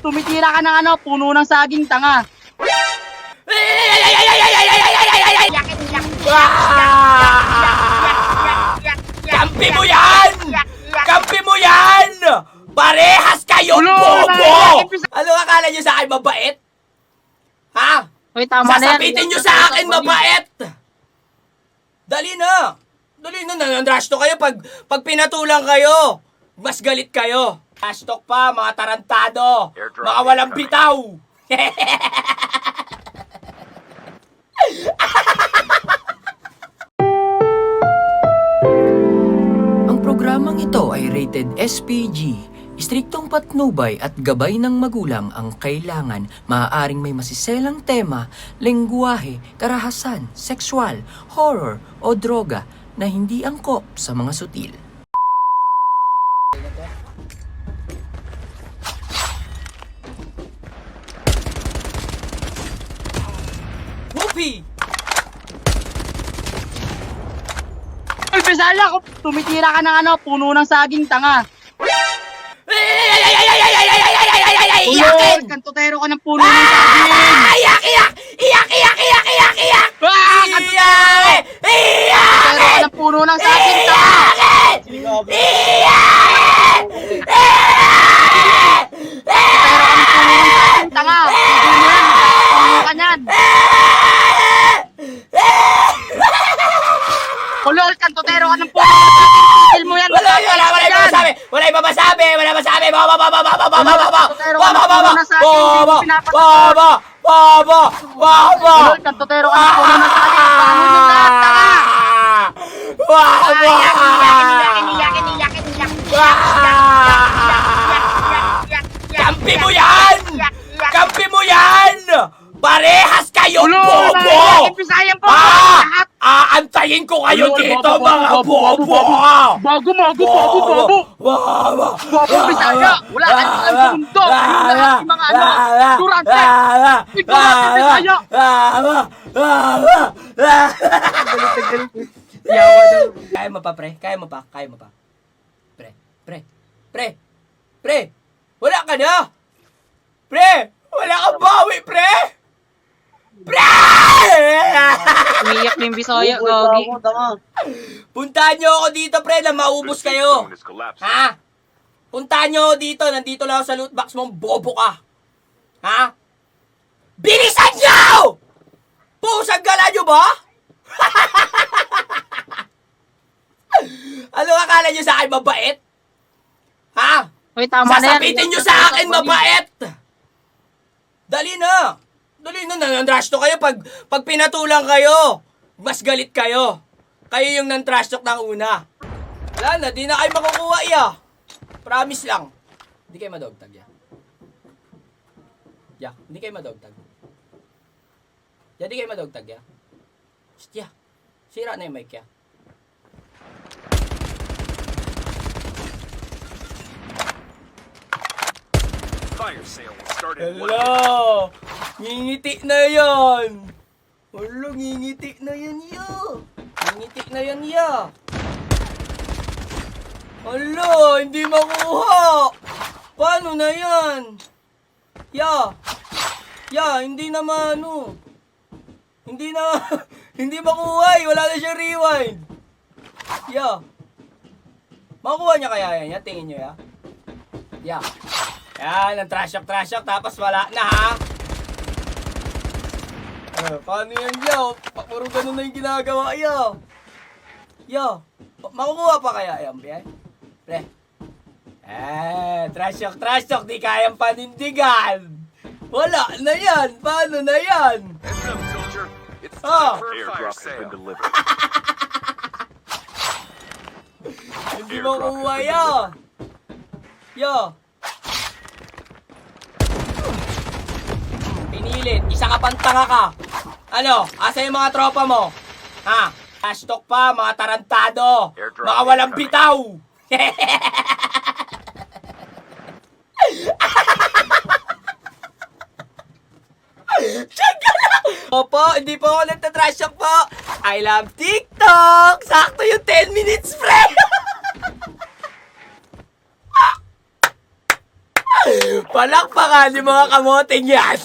tumitira ka ng puno ng saging tanga. Kampi mo yan! Kampi mo yan! Parehas kayong Ulo, bobo! Ano akala nyo sa akin mabait? Ha? Uy, tama na yan. Sasabitin nyo sa akin mabait! Dali na! Dali na, nanandrash to kayo pag pinatulang kayo. Mas galit kayo. Trash talk pa, mga tarantado. Mga walang bitaw. Ang programang ito ay rated SPG. Istriktong patnubay at gabay ng magulang ang kailangan. Maaaring may masiselang tema, lengguwahe, karahasan, sexual, horror o droga na hindi angkop sa mga sutil. Whoopee! Uy, Bisaya, tumitira ka ng puno ng saging tanga. Ulo, kantotero ka ng puno ng saging. Iyak! Iyak! Iyak! Iyak! Iyak! Iyak! Iyak! Iyak! Kantotero ka ng puno ng saging tanga. Kantotero ka ng puno ng saging tanga. Hindi mo yan, puno ka niyan. Ulol, kantotero ka ng puno ng saging. Titil mo yan. Wala ipapasabi! Wala ipapasabi! Wala ipapasabi! Ulol, kantotero ka ng puno ng saging. Paano nyo lahat, tanga? Kampi mo yan! Kampi mo yan! Parehas kayong bobo! Bisayang po! Ah! Aantayin ko kayo dito, mga bobo! Bago, Bisaya! Wala ka alam sa mundo! Yung lahat yung mga durante! Ignorante, Bisaya! Kaya mo pa, pre? Kaya mo pa? Kaya mo pa? Pre! Wala ka na! Pre! Wala kang bawi, pre! Pre! Umiyak na yung Bisaya, gagi. Puntahan nyo ako dito, pre, na maubos kayo. Ha? Puntahan nyo ako dito. Nandito lang ako sa loot box mong bobo ka. Ha? Bilisan nyo! Pusang gala nyo ba? Ano akala nyo sa akin mabait? Ha? Uy, tama na yan. Sasabitin nyo sa akin mabait! Dali na! Dali na, nanandrash to kayo pag pinatulang kayo. Mas galit kayo. Kayo yung nantrash talk ng una. Wala na, di na kayo makukuha iya. Promise lang. Hindi kayo madogtag ya. Ya, hindi kayo madogtag. Ya, di kayo madogtag ya. Shit ya. Sira na yung mic ya. Fire sale will start in 1 minute. Hello! Ngingiti na yan! Hello, ngingiti na yan ya! Ngingiti na yan ya! Hello, hindi makuha! Paano na yan? Ya! Ya, hindi na mano! Hindi na... hindi makuha eh! Wala na siya rewind! Ya! Makuha niya kaya yan? Ya, tingin niyo ya? Ya! Yan, ang trash talk, tapos wala na ha. Paano yan, yo? Puro ganun na yung ginagawa, yo. Yo, makukuha pa kaya yan, Biay? Pre. Trash talk, di kayang panindigan. Wala na yan, paano na yan? Heads up, soldier. It's Ah. time for a fire Airdrop has sale. been delivered. Hindi makukuha yan. Yo. Pinilit, isa ka pang tanga ka. Ano, asa yung mga tropa mo? Ha? Trash talk pa, mga tarantado. Airdrop Mga walang incoming. bitaw. Opo, hindi po ako nagtatrash talk po. I love TikTok. Sakto yung 10 minutes, pre. Palakpakan yung mga kamoting yan.